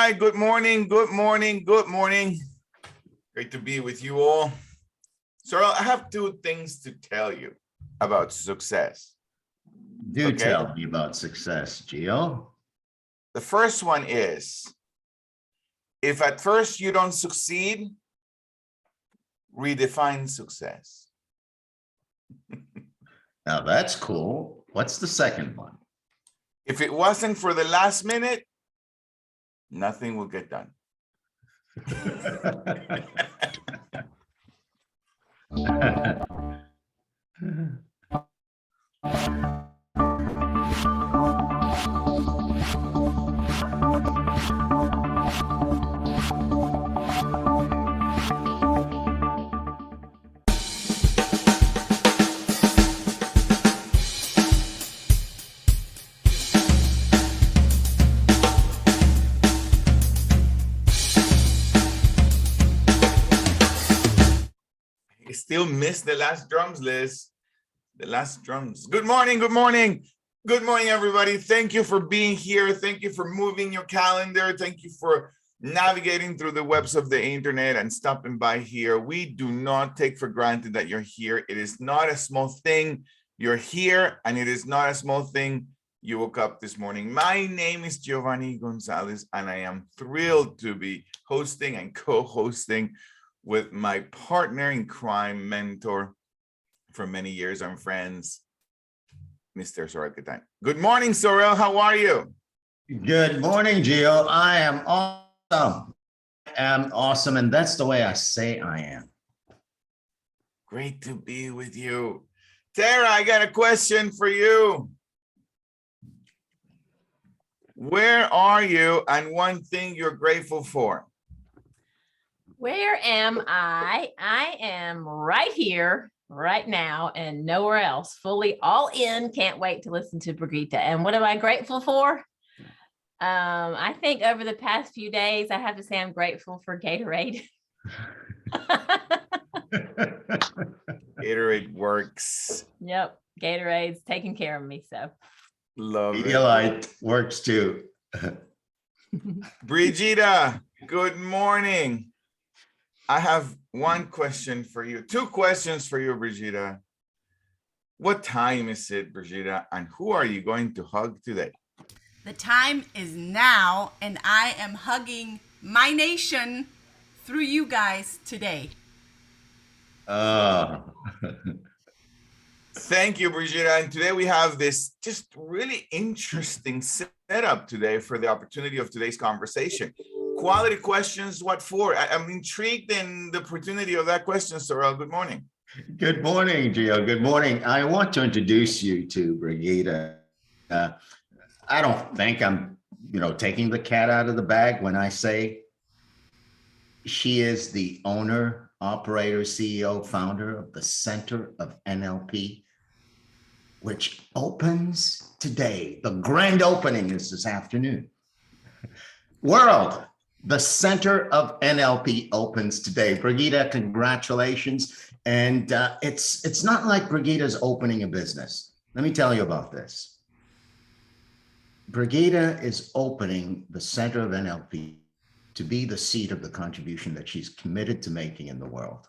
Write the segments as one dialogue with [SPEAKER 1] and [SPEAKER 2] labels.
[SPEAKER 1] right. Good morning. Good morning. Good morning. Great to be with you all. So I have two things to tell you about success.
[SPEAKER 2] Do tell me about success, Gio.
[SPEAKER 1] The first one is, if at first you don't succeed, redefine success.
[SPEAKER 2] Now that's cool. What's the second one?
[SPEAKER 1] If it wasn't for the last minute, nothing will get done. I still miss the last drums, Liz. The last drums. Good morning, good morning. Good morning, everybody. Thank you for being here. Thank you for moving your calendar. Thank you for navigating through the webs of the internet and stopping by here. We do not take for granted that you're here. It is not a small thing. You're here, and it is not a small thing. You woke up this morning. My name is Giovanni Gonzalez, and I am thrilled to be hosting and co-hosting with my partner in crime, mentor for many years, and friends, Mr. Sorel Catan. Good morning, Sorel. How are you?
[SPEAKER 2] Good morning, Gio. I am awesome. And that's the way I say I am.
[SPEAKER 1] Great to be with you. Tara, I got a question for you. Where are you, and one thing you're grateful for?
[SPEAKER 3] Where am I? I am right here, right now, and nowhere else. Fully all in. Can't wait to listen to Brigitta. And what am I grateful for? I think over the past few days, I have to say I'm grateful for Gatorade.
[SPEAKER 1] Gatorade works.
[SPEAKER 3] Yep, Gatorade's taking care of me. So
[SPEAKER 1] Love it.
[SPEAKER 2] Pedialyte works too.
[SPEAKER 1] Brigitta, good morning. I have one question for you. Two questions for you, Brigitta. What time is it, Brigitta, and who are you going to hug today?
[SPEAKER 4] The time is now, and I am hugging my nation through you guys today.
[SPEAKER 1] Thank you, Brigitta. And today we have this just really interesting setup today for the opportunity of today's conversation. Quality questions, what for? I'm intrigued in the opportunity of that question, Sorel. Good morning.
[SPEAKER 2] Good morning, Gio. Good morning. I want to introduce you to Brigitta. I don't think I'm, taking the cat out of the bag when I say she is the owner, operator, CEO, founder of the Center of NLP, which opens today. The grand opening is this afternoon. World, the Center of NLP opens today. Brigitta, congratulations. And it's not like Brigitta's opening a business. Let me tell you about this. Brigitta is opening the Center of NLP to be the seat of the contribution that she's committed to making in the world.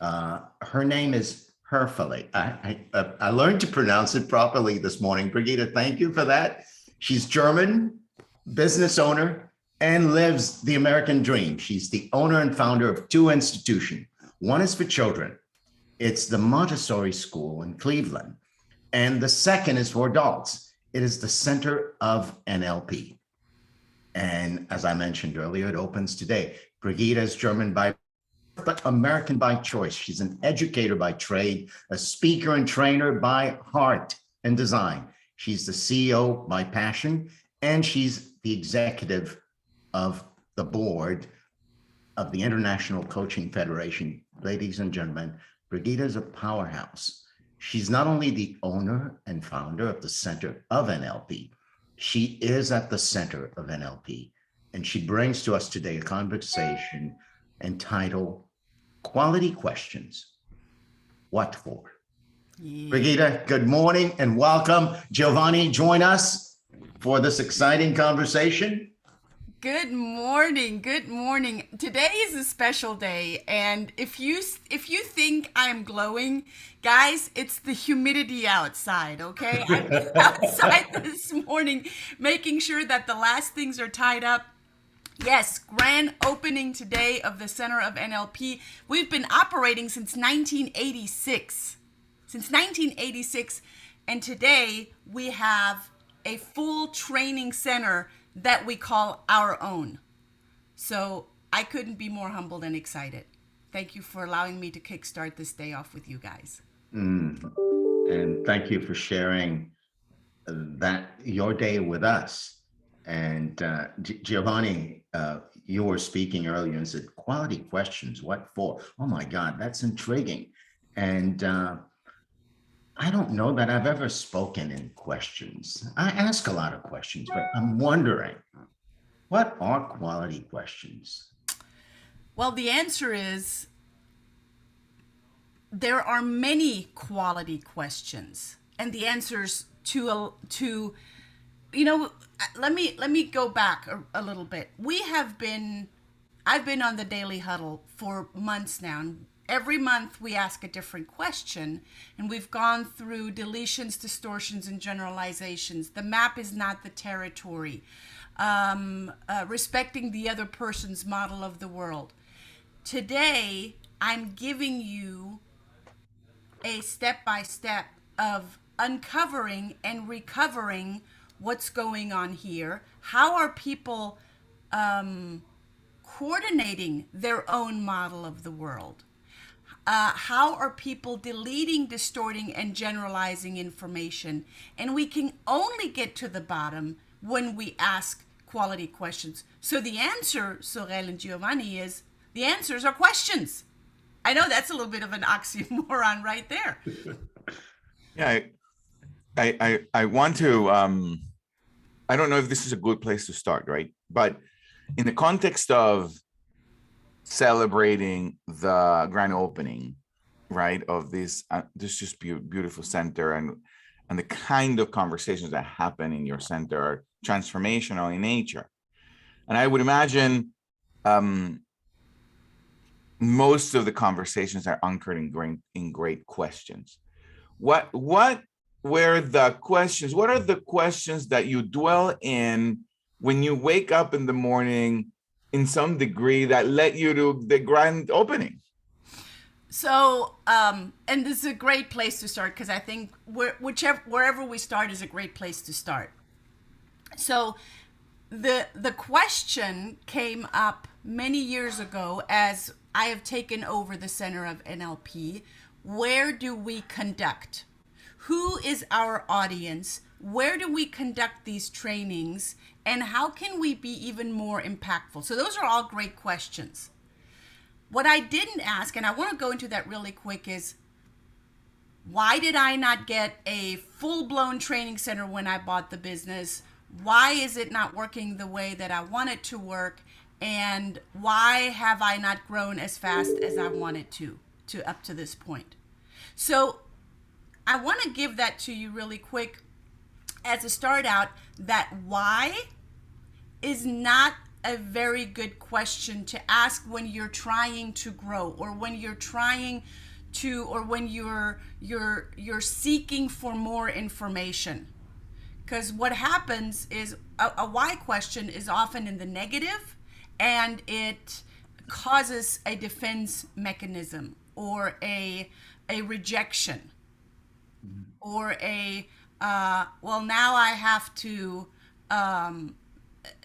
[SPEAKER 2] Her name is Hoeferle. I learned to pronounce it properly this morning. Brigitta, thank you for that. She's German, business owner, and lives the American dream. She's the owner and founder of two institutions. One is for children. It's the Montessori School in Cleveland. And the second is for adults. It is the Center of NLP. And as I mentioned earlier, it opens today. Brigitta is German by birth, but American by choice. She's an educator by trade, a speaker and trainer by heart and design. She's the CEO by passion, and she's the executive of the board of the International Coaching Federation. Ladies and gentlemen, Brigitta is a powerhouse. She's not only the owner and founder of the Center of NLP, she is at the center of NLP, and she brings to us today a conversation entitled Quality Questions, What For? Yeah. Brigitta, good morning and welcome. Giovanni, join us for this exciting conversation.
[SPEAKER 4] Good morning. Good morning. Today is a special day, and if you think I'm glowing, guys, it's the humidity outside, okay? I've been outside this morning making sure that the last things are tied up. Yes, grand opening today of the Center of NLP. We've been operating since 1986. Since 1986, and today we have a full training center that we call our own. So I couldn't be more humbled and excited. Thank you for allowing me to kickstart this day off with you guys.
[SPEAKER 2] And thank you for sharing that your day with us. And Giovanni, you were speaking earlier and said, quality questions, what for? Oh my God, that's intriguing. And I don't know that I've ever spoken in questions. I ask a lot of questions, but I'm wondering, what are quality questions?
[SPEAKER 4] Well, the answer is there are many quality questions, and the answers to let me go back a little bit. I've been on the daily huddle for months now. And every month we ask a different question, and we've gone through deletions, distortions, and generalizations. The map is not the territory. Respecting the other person's model of the world. Today, I'm giving you a step-by-step of uncovering and recovering what's going on here. How are people coordinating their own model of the world? How are people deleting, distorting, and generalizing information? And we can only get to the bottom when we ask quality questions. So the answer, Sorel and Giovanni, is the answers are questions. I know that's a little bit of an oxymoron right there.
[SPEAKER 1] Yeah, I want to, I don't know if this is a good place to start, right? But in the context of celebrating the grand opening, right, of this just beautiful center, and the kind of conversations that happen in your center are transformational in nature. And I would imagine most of the conversations are anchored in great questions. What were the questions? What are the questions that you dwell in when you wake up in the morning in some degree that led you to the grand opening?
[SPEAKER 4] So, and this is a great place to start, because I think wherever we start is a great place to start. So the question came up many years ago as I have taken over the Center of NLP. Where do we conduct? Who is our audience? Where do we conduct these trainings? And how can we be even more impactful? So those are all great questions. What I didn't ask, and I want to go into that really quick, is why did I not get a full-blown training center when I bought the business? Why is it not working the way that I want it to work? And why have I not grown as fast as I wanted to up to this point? So I want to give that to you really quick as a start out, that why is not a very good question to ask when you're trying to grow, or when you're trying to, or when you're seeking for more information. Because what happens is a why question is often in the negative, and it causes a defense mechanism, or a rejection, or well, now I have to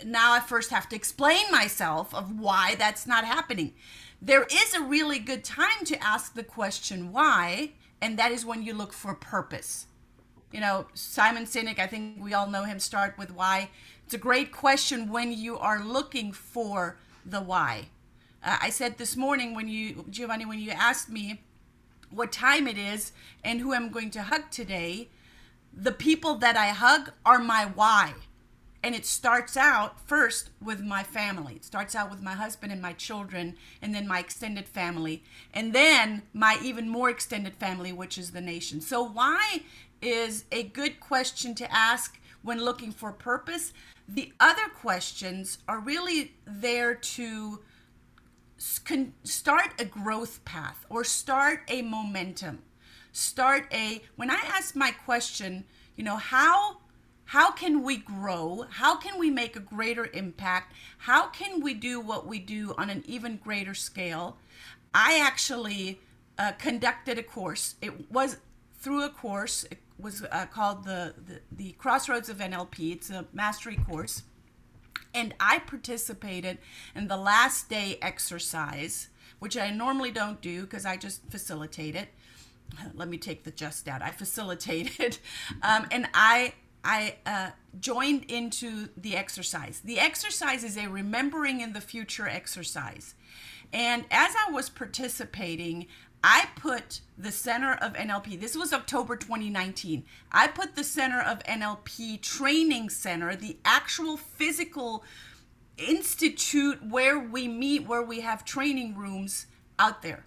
[SPEAKER 4] now I first have to explain myself of why that's not happening. There is a really good time to ask the question why, and that is when you look for purpose. You know, Simon Sinek, I think we all know him, start with why. It's a great question when you are looking for the why. I said this morning Giovanni, when you asked me what time it is and who I'm going to hug today, the people that I hug are my why. And it starts out first with my family. It starts out with my husband and my children, and then my extended family, and then my even more extended family, which is the nation. So why is a good question to ask when looking for purpose? The other questions are really there to start a growth path or start a momentum. When I ask my question, how can we grow? How can we make a greater impact? How can we do what we do on an even greater scale? I actually conducted a course. It was through a course. It was called the Crossroads of NLP. It's a mastery course. And I participated in the last day exercise, which I normally don't do because I just facilitate it. Let me take the just out. I facilitated. And I joined into the exercise. The exercise is a remembering in the future exercise. And as I was participating, I put the center of NLP, this was October 2019. I put the center of NLP training center, the actual physical institute where we meet, where we have training rooms out there.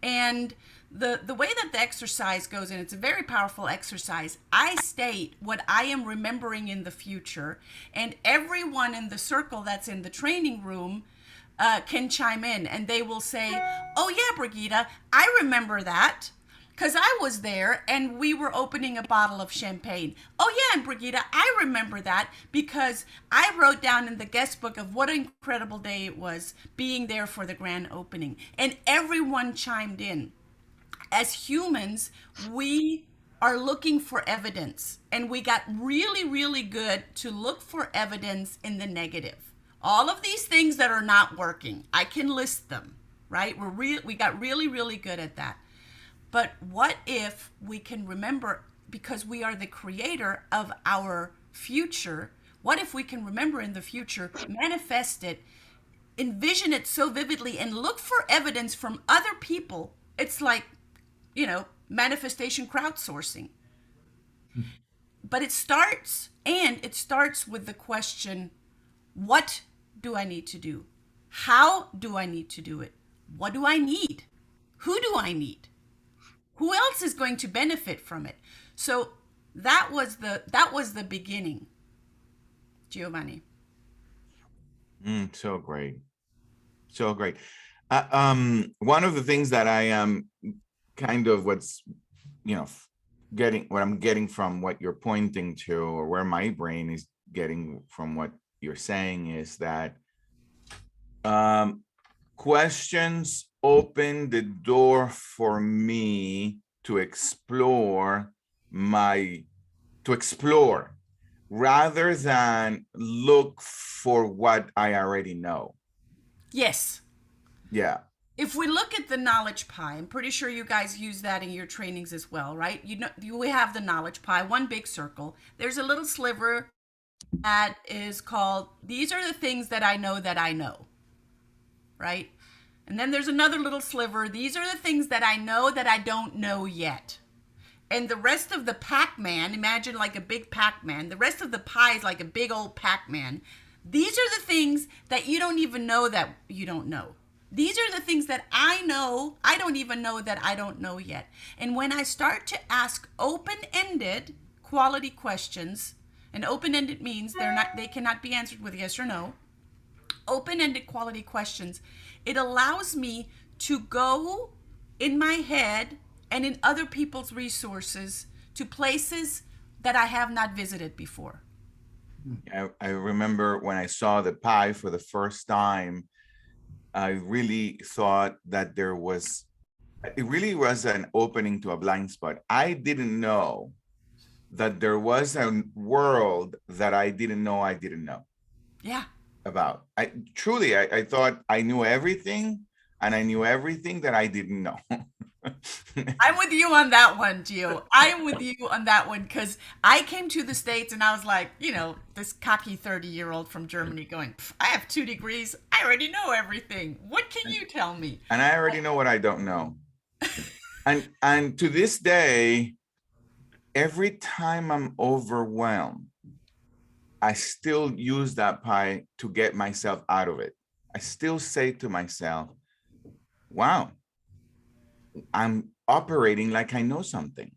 [SPEAKER 4] And the way that the exercise goes, and it's a very powerful exercise, I state what I am remembering in the future, and everyone in the circle that's in the training room can chime in, and they will say, oh yeah, Brigitta, I remember that because I was there and we were opening a bottle of champagne. Oh yeah, and Brigitta, I remember that because I wrote down in the guest book of what an incredible day it was being there for the grand opening. And everyone chimed in. As humans, we are looking for evidence, and we got really, really good to look for evidence in the negative. All of these things that are not working, I can list them, right? We got really, really good at that. But what if we can remember, because we are the creator of our future, what if we can remember in the future, manifest it, envision it so vividly, and look for evidence from other people? It's like, manifestation crowdsourcing. But it starts with the question, what do I need to do? How do I need to do it? What do I need? Who do I need? Who else is going to benefit from it? So that was the beginning, Giovanni.
[SPEAKER 1] So great. So great. One of the things that I am kind of what I'm getting from what you're pointing to, or where my brain is getting from what you're saying, is that questions open the door for me to explore rather than look for what I already know.
[SPEAKER 4] Yes.
[SPEAKER 1] Yeah.
[SPEAKER 4] If we look at the knowledge pie, I'm pretty sure you guys use that in your trainings as well, right? We have the knowledge pie, one big circle. There's a little sliver that is called, these are the things that I know, right? And then there's another little sliver, these are the things that I know that I don't know yet. And the rest of the Pac-Man, imagine like a big Pac-Man, the rest of the pie is like a big old Pac-Man. These are the things that you don't even know that you don't know. These are the things that I know, I don't even know that I don't know yet. And when I start to ask open-ended quality questions, and open-ended means they cannot be answered with yes or no. Open-ended quality questions, it allows me to go in my head and in other people's resources to places that I have not visited before.
[SPEAKER 1] I remember when I saw the pie for the first time, I really thought that it really was an opening to a blind spot. I didn't know that there was a world that I didn't know
[SPEAKER 4] Yeah.
[SPEAKER 1] about. I thought I knew everything, and I knew everything that I didn't know.
[SPEAKER 4] I'm with you on that one, Gio. I'm with you on that one because I came to the States and I was like, this cocky 30-year-old from Germany going, I have 2 degrees. I already know everything. What can you tell me?
[SPEAKER 1] And I already know what I don't know. And to this day, every time I'm overwhelmed, I still use that pie to get myself out of it. I still say to myself, wow, I'm operating like I know something.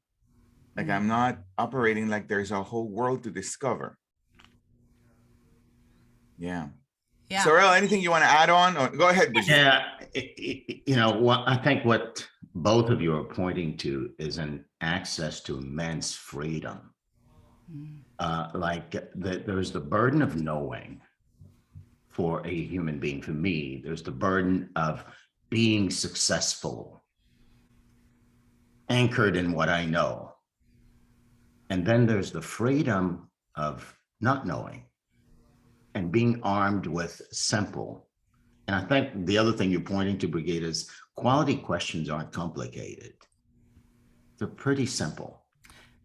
[SPEAKER 1] Like I'm not operating like there's a whole world to discover. Yeah.
[SPEAKER 4] Yeah.
[SPEAKER 1] Sorel, anything you want to add on? Or, go ahead, Brigitte.
[SPEAKER 2] Yeah, I think what both of you are pointing to is an access to immense freedom. There's the burden of knowing for a human being. For me, there's the burden of being successful, anchored in what I know. And then there's the freedom of not knowing and being armed with simple. And I think the other thing you're pointing to, Brigitte, is quality questions aren't complicated. They're pretty simple.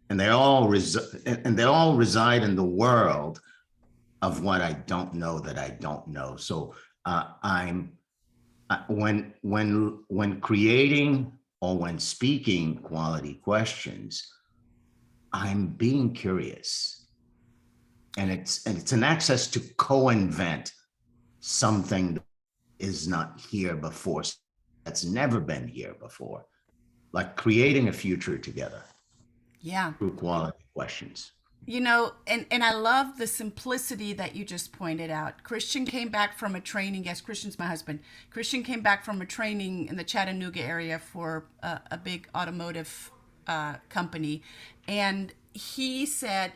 [SPEAKER 2] And they all reside in the world of what I don't know that I don't know. So when creating or when speaking quality questions, I'm being curious, and it's an access to co-invent something that is not here before, that's never been here before, like creating a future together.
[SPEAKER 4] Yeah.
[SPEAKER 2] Through quality questions.
[SPEAKER 4] You know, and I love the simplicity that you just pointed out. Christian came back from a training. Yes, Christian's my husband. Christian came back from a training in the Chattanooga area for a big automotive company. And he said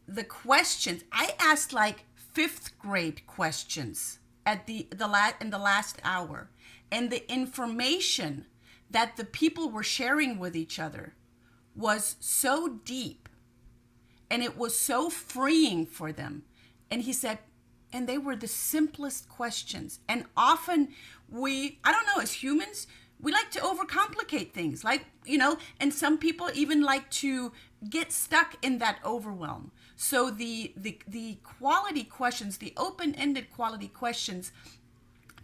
[SPEAKER 4] the questions, I asked like 5th grade questions at in the last hour. And the information that the people were sharing with each other was so deep, and it was so freeing for them. And he said, and they were the simplest questions. And often I don't know, as humans, we like to overcomplicate things, like, you know, and some people even like to get stuck in that overwhelm. So the quality questions, the open-ended quality questions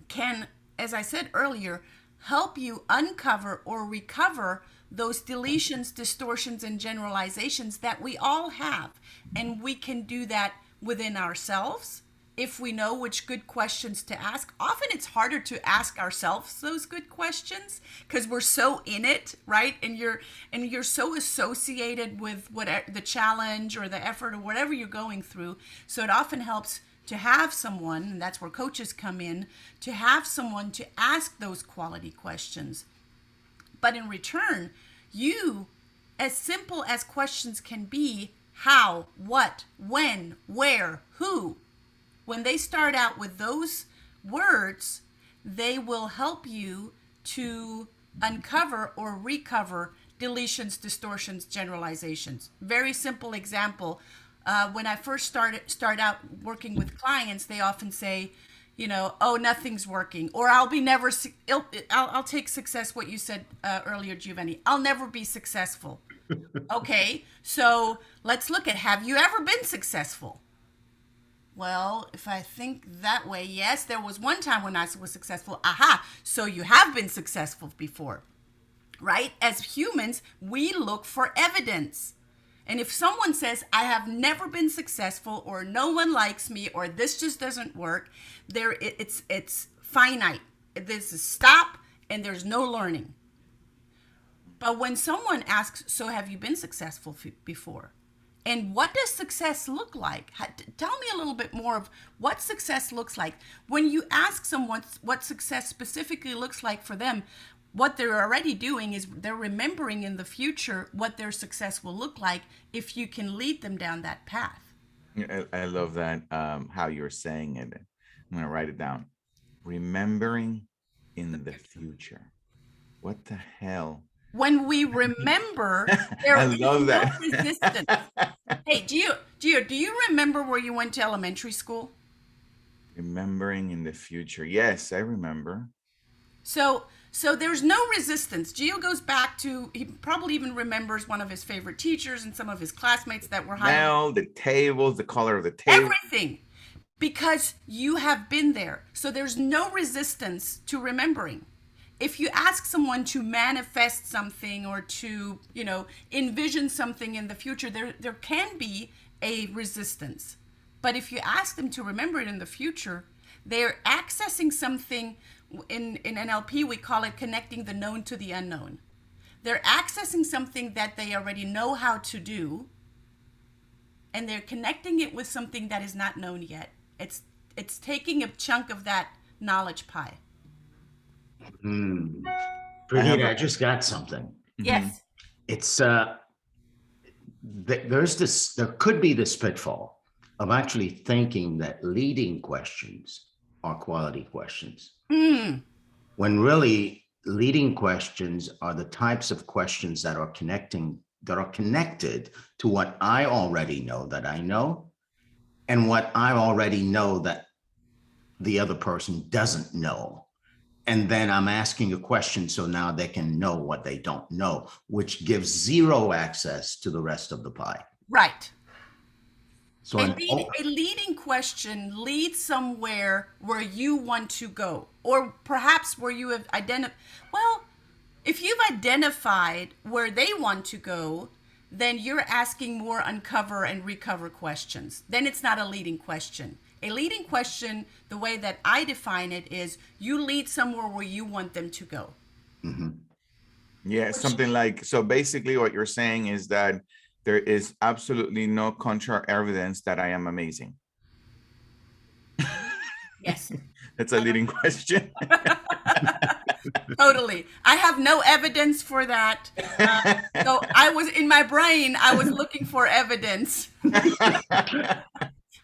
[SPEAKER 4] can, as I said earlier, help you uncover or recover those deletions, distortions, and generalizations that we all have. And we can do that within ourselves if we know which good questions to ask. Often it's harder to ask ourselves those good questions because we're so in it, right? And you're so associated with whatever the challenge or the effort or whatever you're going through. So it often helps to have someone, and that's where coaches come in, to have someone to ask those quality questions. But in return, you, as simple as questions can be, how, what, when, where, who, when they start out with those words, they will help you to uncover or recover deletions, distortions, generalizations. Very simple example. When I first start out working with clients, they often say, you know, oh, nothing's working, or I'll take success, what you said earlier, Giovanni, I'll never be successful. Okay, so let's look at, have you ever been successful? Well, if I think that way, yes, there was one time when I was successful. Aha, so you have been successful before, right? As humans, we look for evidence. And if someone says, I have never been successful, or no one likes me, or this just doesn't work, it's finite. This is stop, and there's no learning. But when someone asks, so have you been successful before? And what does success look like? Tell me a little bit more of what success looks like. When you ask someone what success specifically looks like for them, what they're already doing is they're remembering in the future what their success will look like if you can lead them down that path.
[SPEAKER 1] I love that, how you're saying it. I'm going to write it down. Remembering in the future. What the hell?
[SPEAKER 4] When we remember, there
[SPEAKER 1] I
[SPEAKER 4] is
[SPEAKER 1] love
[SPEAKER 4] no
[SPEAKER 1] that.
[SPEAKER 4] resistance. Hey, do you remember where you went to elementary school?
[SPEAKER 1] Remembering in the future. Yes, I remember.
[SPEAKER 4] So there's no resistance. Gio goes back to, he probably even remembers one of his favorite teachers and some of his classmates that were high.
[SPEAKER 1] Now, the tables, the color of the table.
[SPEAKER 4] Everything. Because you have been there. So there's no resistance to remembering. If you ask someone to manifest something or to, you know, envision something in the future, there can be a resistance. But if you ask them to remember it in the future, they're accessing something. In NLP, we call it connecting the known to the unknown. They're accessing something that they already know how to do, and they're connecting it with something that is not known yet. It's taking a chunk of that knowledge pie.
[SPEAKER 2] Brigitte, I just got something.
[SPEAKER 4] Yes.
[SPEAKER 2] It's there could be this pitfall of actually thinking that leading questions are quality questions, when really leading questions are the types of questions that are connected to what I already know that I know, and what I already know that the other person doesn't know. And then I'm asking a question so now they can know what they don't know, which gives zero access to the rest of the pie.
[SPEAKER 4] Right.
[SPEAKER 2] So
[SPEAKER 4] A leading question leads somewhere where you want to go, or perhaps where you have identified. Well, if you've identified where they want to go, then you're asking more uncover and recover questions. Then it's not a leading question. A leading question, the way that I define it, is you lead somewhere where you want them to go.
[SPEAKER 1] Yeah, something like, so basically what you're saying is that there is absolutely no contra evidence that I am amazing.
[SPEAKER 4] Yes.
[SPEAKER 1] That's a leading question.
[SPEAKER 4] Totally. I have no evidence for that. So I was in my brain, I was looking for evidence.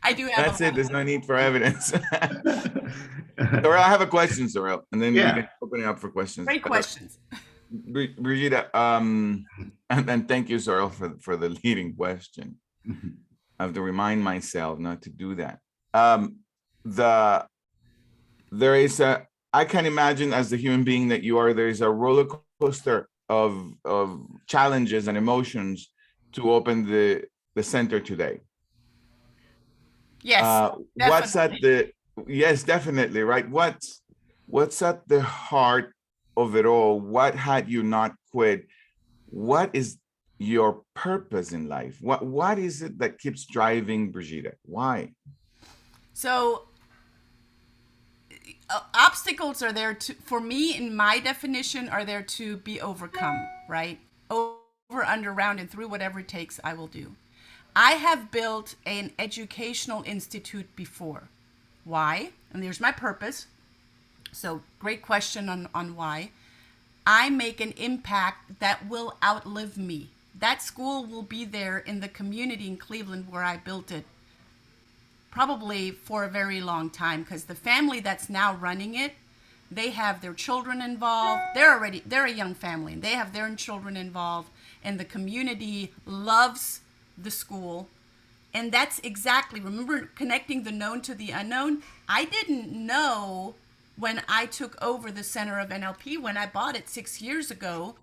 [SPEAKER 4] I do have.
[SPEAKER 1] That's it. There's no need for evidence. Sorel, I have a question, Sorel, and then we can open it up for questions.
[SPEAKER 4] Great questions.
[SPEAKER 1] Brigitta, and thank you, Sorel, for the leading question. I have to remind myself not to do that. There is I can imagine, as the human being that you are, there is a roller coaster of challenges and emotions to open the center today.
[SPEAKER 4] Yes.
[SPEAKER 1] What's at yes, definitely, right? What's at the heart of it all? What had you not quit? What is your purpose in life? What is it that keeps driving Brigitta? Why?
[SPEAKER 4] So obstacles are there to, for me, in my definition, are there to be overcome, right? Over, under, around, and through, whatever it takes, I will do. I have built an educational institute before. Why? And there's my purpose. So great question on why. I make an impact that will outlive me. That school will be there in the community in Cleveland where I built it, probably for a very long time, because the family that's now running it, they have their children involved. They're a young family, and they have their children involved, and the community loves the school. And that's exactly, remember, connecting the known to the unknown. I didn't know when I took over the Center of NLP, when I bought it 6 years ago.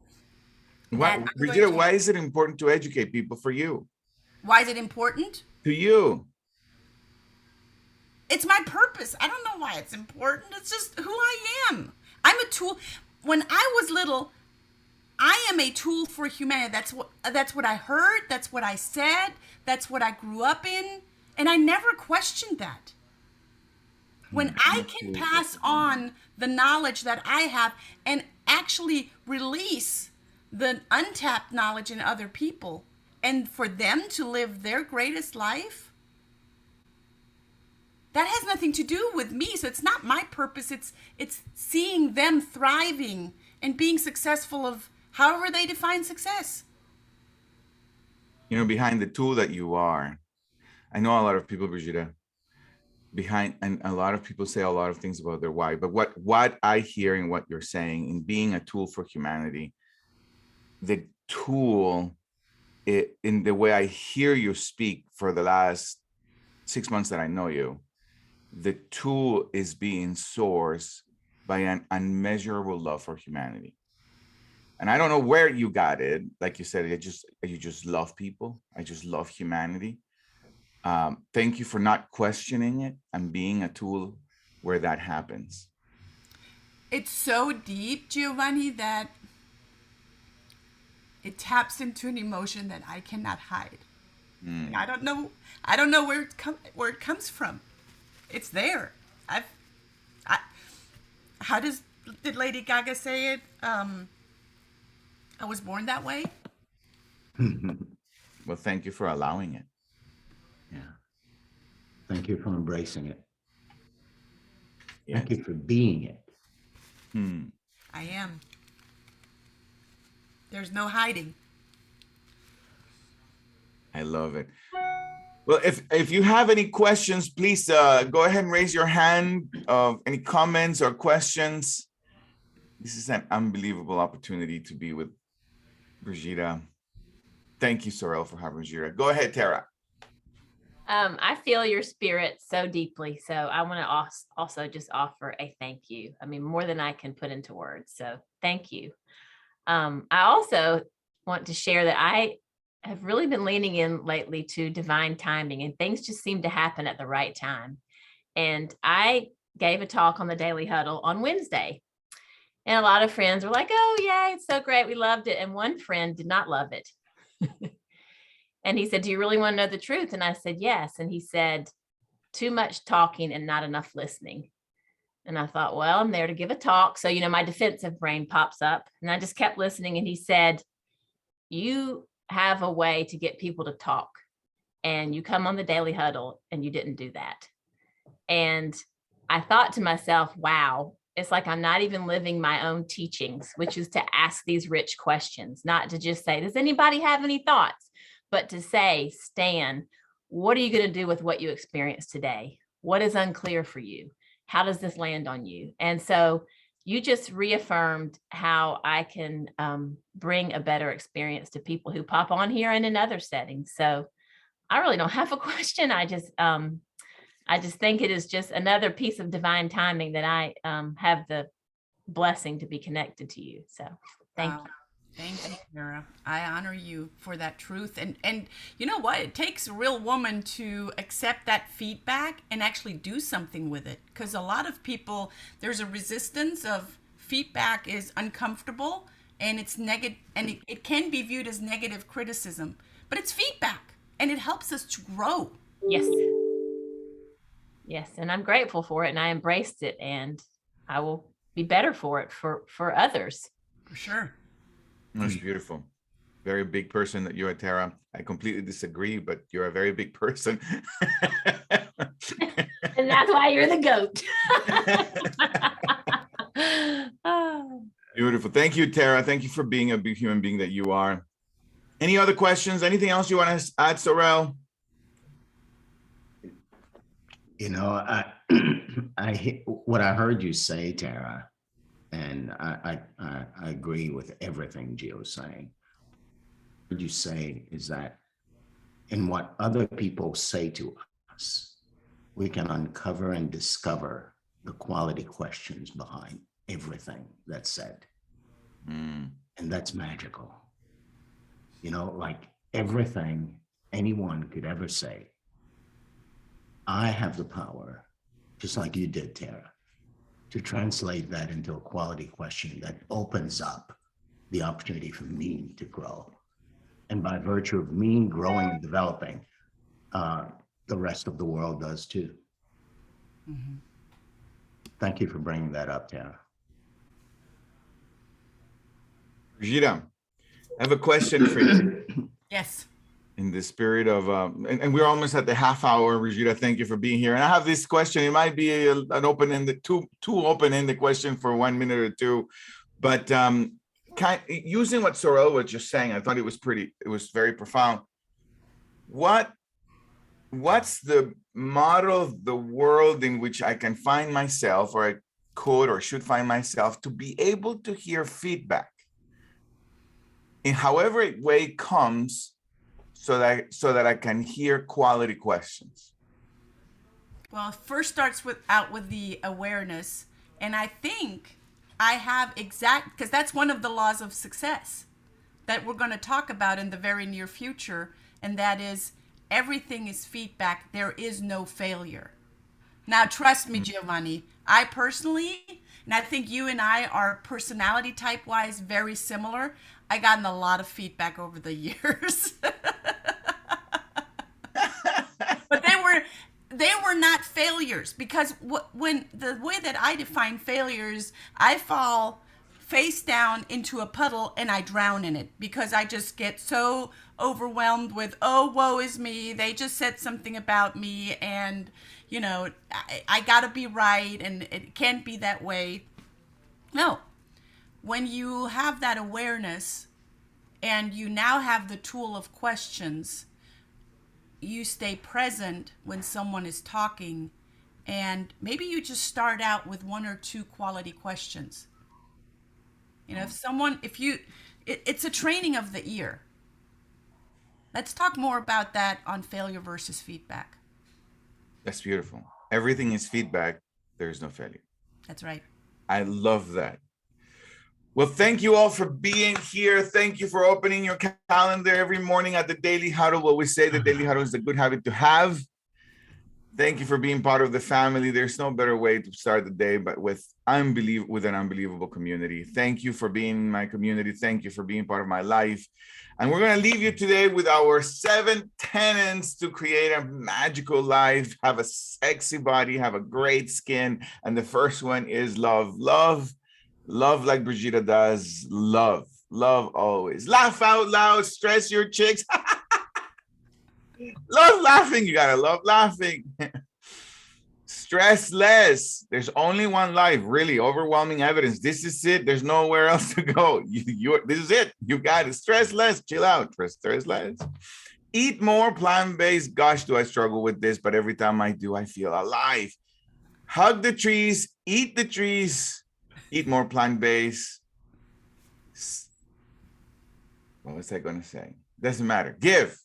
[SPEAKER 1] Brigitta, why is it important to educate people for you?
[SPEAKER 4] Why is it important?
[SPEAKER 1] To you.
[SPEAKER 4] It's my purpose. I don't know why it's important. It's just who I am. I'm a tool. When I was little, I am a tool for humanity. That's what I heard. That's what I said. That's what I grew up in. And I never questioned that. When I can pass on the knowledge that I have and actually release the untapped knowledge in other people, and for them to live their greatest life, that has nothing to do with me. So it's not my purpose. It's seeing them thriving and being successful of however they define success.
[SPEAKER 1] You know, behind the tool that you are, I know a lot of people, Brigitta, and a lot of people say a lot of things about their why, but what I hear in what you're saying, in being a tool for humanity, the tool, in the way I hear you speak for the last 6 months that I know you, the tool is being sourced by an unmeasurable love for humanity. And I don't know where you got it. Like you said, you just love people. I just love humanity. Thank you for not questioning it and being a tool where that happens.
[SPEAKER 4] It's so deep, Giovanni, that it taps into an emotion that I cannot hide. I don't know where it comes from. It's there. Did Lady Gaga say it? I was born that way.
[SPEAKER 1] Well, thank you for allowing it.
[SPEAKER 2] Yeah. Thank you for embracing it. Thank you for being it.
[SPEAKER 4] I am. There's no hiding.
[SPEAKER 1] I love it. Well, if you have any questions, please go ahead and raise your hand. Any comments or questions? This is an unbelievable opportunity to be with Brigitta. Thank you, Sorel, for having Brigitta. Go ahead, Tara.
[SPEAKER 3] I feel your spirit so deeply. So I want to also just offer a thank you. I mean, more than I can put into words. So thank you. I also want to share that I have really been leaning in lately to divine timing, and things just seem to happen at the right time. And I gave a talk on the Daily Huddle on Wednesday. And a lot of friends were like, oh, yeah, it's so great. We loved it. And one friend did not love it. And he said, do you really want to know the truth? And I said, yes. And he said, too much talking and not enough listening. And I thought, well, I'm there to give a talk. So, my defensive brain pops up, and I just kept listening. And he said, you have a way to get people to talk, and you come on the Daily Huddle and you didn't do that. And I thought to myself, wow, it's like I'm not even living my own teachings, which is to ask these rich questions, not to just say, does anybody have any thoughts? But to say, Stan, what are you going to do with what you experienced today? What is unclear for you? How does this land on you? And so you just reaffirmed how I can bring a better experience to people who pop on here and in other settings. So I really don't have a question. I just think it is just another piece of divine timing that I have the blessing to be connected to you. So thank you.
[SPEAKER 4] Thank you, Tara. I honor you for that truth. And you know what? It takes a real woman to accept that feedback and actually do something with it. Because a lot of people, there's a resistance of feedback is uncomfortable, and it's negative, and it can be viewed as negative criticism. But it's feedback, and it helps us to grow.
[SPEAKER 3] Yes. Yes. And I'm grateful for it, and I embraced it, and I will be better for it for others.
[SPEAKER 4] For sure.
[SPEAKER 1] That's beautiful. Very big person that you are, Tara. I completely disagree, but you're a very big person.
[SPEAKER 3] And that's why you're the goat.
[SPEAKER 1] Beautiful. Thank you, Tara. Thank you for being a big human being that you are. Any other questions? Anything else you want to add, Sorel?
[SPEAKER 2] What I heard you say, Tara, and I agree with everything Gio's saying. What you say is that in what other people say to us, we can uncover and discover the quality questions behind everything that's said. And that's magical. Like everything anyone could ever say, I have the power, just like you did, Tara, to translate that into a quality question that opens up the opportunity for me to grow. And by virtue of me growing and developing, the rest of the world does too. Mm-hmm. Thank you for bringing that up, Tara.
[SPEAKER 1] Brigitta, I have a question for you.
[SPEAKER 4] Yes.
[SPEAKER 1] In the spirit of, and we're almost at the half hour, Brigitta, thank you for being here. And I have this question. It might be an open-ended, two open-ended question for 1 minute or two, but using what Sorel was just saying, I thought it was very profound. What's the model of the world in which I can find myself, or I could or should find myself, to be able to hear feedback in however way it comes, so that I can hear quality questions?
[SPEAKER 4] Well, it first starts with the awareness. And I think I have because that's one of the laws of success that we're going to talk about in the very near future. And that is, everything is feedback. There is no failure. Now, trust me, Giovanni, I personally, and I think you and I are personality type wise very similar. I gotten a lot of feedback over the years. But they were not failures, because when the way that I define failures, I fall face down into a puddle and I drown in it because I just get so overwhelmed with, oh, woe is me. They just said something about me, and, I got to be right, and it can't be that way. No. When you have that awareness and you now have the tool of questions, you stay present when someone is talking, and maybe you just start out with one or two quality questions. It's a training of the ear. Let's talk more about that on failure versus feedback.
[SPEAKER 1] That's beautiful. Everything is feedback. There is no failure.
[SPEAKER 4] That's right.
[SPEAKER 1] I love that. Well, thank you all for being here. Thank you for opening your calendar every morning at the Daily Huddle. What we say, the Daily Huddle is a good habit to have. Thank you for being part of the family. There's no better way to start the day but with an unbelievable community. Thank you for being in my community. Thank you for being part of my life. And we're going to leave you today with our 7 tenets to create a magical life, have a sexy body, have a great skin. And the first one is love. Love like Brigitta does. Love always. Laugh out loud, stress your chicks. Love laughing. You gotta love laughing. Stress less. There's only one life, really. Overwhelming evidence. This is it. There's nowhere else to go. This is it. You got it. Stress less. Chill out. Stress less. Eat more plant-based. Gosh, do I struggle with this, but every time I do, I feel alive. Hug the trees. Eat the trees. Eat more plant-based. What was I going to say? Doesn't matter. Give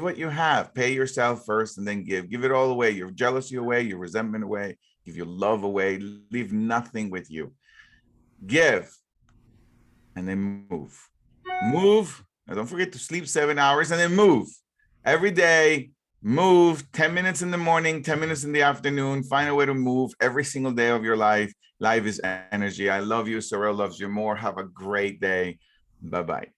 [SPEAKER 1] what you have. Pay yourself first and then give it all away. Your jealousy away, your resentment away, give your love away, leave nothing with you. Give and then move. Now don't forget to sleep 7 hours and then move every day. Move 10 minutes in the morning, 10 minutes in the afternoon. Find a way to move every single day of your life. Life is energy. I love you. Sorrel loves you more. Have a great day. Bye-bye.